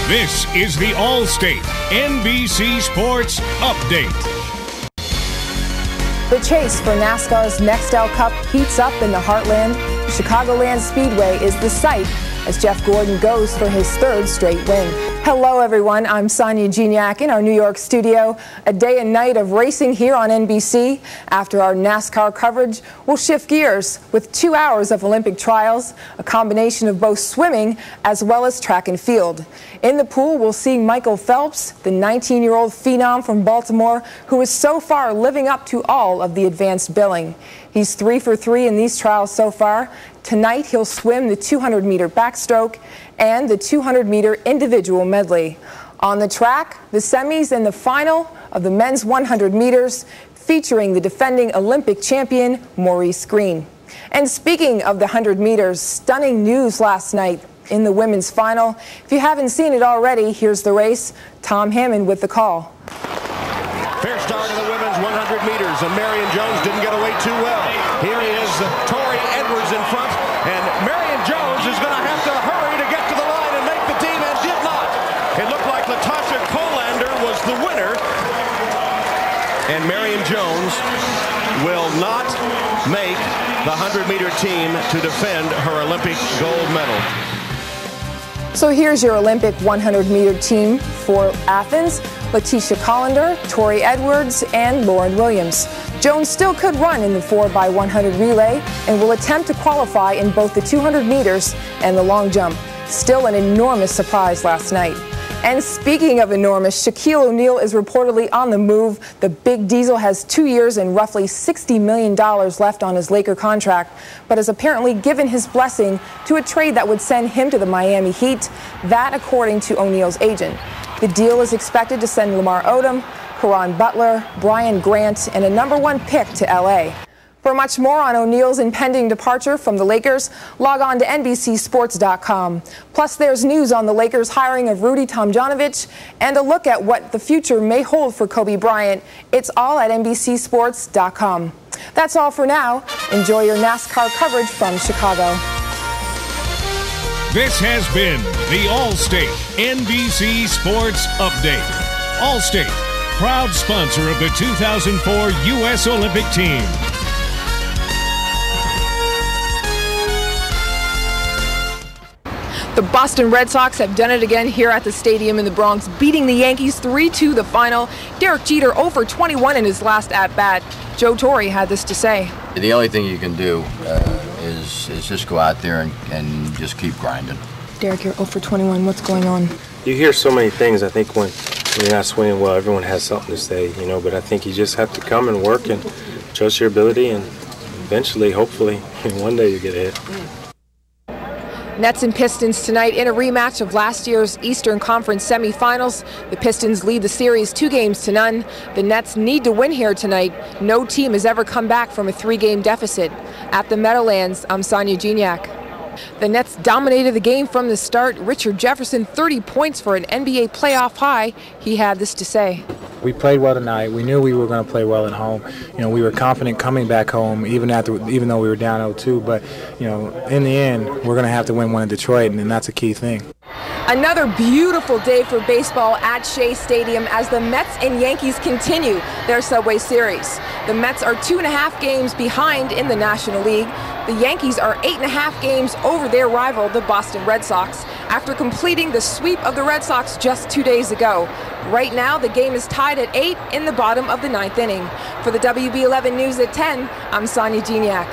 This is the All-State NBC Sports Update. The chase for NASCAR's Nextel Cup heats up in the heartland. Chicagoland Speedway is the site as Jeff Gordon goes for his third straight win. Hello everyone, I'm Sonya Gignac in our New York studio. A day and night of racing here on NBC. After our NASCAR coverage, we'll shift gears with 2 hours of Olympic trials, a combination of both swimming as well as track and field. In the pool, we'll see Michael Phelps, the 19-year-old phenom from Baltimore, who is so far living up to all of the advanced billing. He's 3 for 3 in these trials so far. Tonight, he'll swim the 200-meter backstroke and the 200-meter individual medley. On the track, the semis and the final of the men's 100 meters, featuring the defending Olympic champion, Maurice Green. And speaking of the 100 meters, stunning news last night in the women's final. If you haven't seen it already, here's the race. Tom Hammond with the call. Fair start in the women's 100 meters, and Marion Jones didn't get away too well. Here is Tori Edwards in front, and Marion Jones is going to have to hurry to get to the line and make the team, and did not. It looked like Latasha Colander was the winner, and Marion Jones will not make the 100-meter team to defend her Olympic gold medal. So here's your Olympic 100-meter team for Athens: Latasha Colander, Tori Edwards, and Lauren Williams. Jones still could run in the 4x100 relay and will attempt to qualify in both the 200 meters and the long jump. Still an enormous surprise last night. And speaking of enormous, Shaquille O'Neal is reportedly on the move. The Big Diesel has 2 years and roughly $60 million left on his Laker contract, but has apparently given his blessing to a trade that would send him to the Miami Heat. That, according to O'Neal's agent. The deal is expected to send Lamar Odom, Caron Butler, Brian Grant, and a #1 pick to LA. For much more on O'Neal's impending departure from the Lakers, log on to NBCSports.com. Plus, there's news on the Lakers' hiring of Rudy Tomjanovich and a look at what the future may hold for Kobe Bryant. It's all at NBCSports.com. That's all for now. Enjoy your NASCAR coverage from Chicago. This has been the All-State NBC Sports Update. All-State, proud sponsor of the 2004 U.S. Olympic team. The Boston Red Sox have done it again here at the stadium in the Bronx, beating the Yankees 3-2 the final. Derek Jeter 0 for 21 in his last at-bat. Joe Torre had this to say. The only thing you can do is just go out there and just keep grinding. Derek, you're 0 for 21. What's going on? You hear so many things. I think when you're not swinging well, everyone has something to say, you know, but I think you just have to come and work and trust your ability, and eventually, hopefully, one day you get a hit. Nets and Pistons tonight in a rematch of last year's Eastern Conference semifinals. The Pistons lead the series 2-0. The Nets need to win here tonight. No team has ever come back from a 3-game deficit. At the Meadowlands, I'm Sonya Gignac. The Nets dominated the game from the start. Richard Jefferson, 30 points for an NBA playoff high. He had this to say. We played well tonight. We knew we were going to play well at home. You know, we were confident coming back home, even though we were down 0-2. But, you know, in the end, we're going to have to win one in Detroit, and that's a key thing. Another beautiful day for baseball at Shea Stadium as the Mets and Yankees continue their Subway Series. The Mets are 2.5 games behind in the National League. The Yankees are 8.5 games over their rival, the Boston Red Sox, after completing the sweep of the Red Sox just 2 days ago. Right now, the game is tied at 8 in the bottom of the 9th inning. For the WB11 News at 10, I'm Sonya Gignac.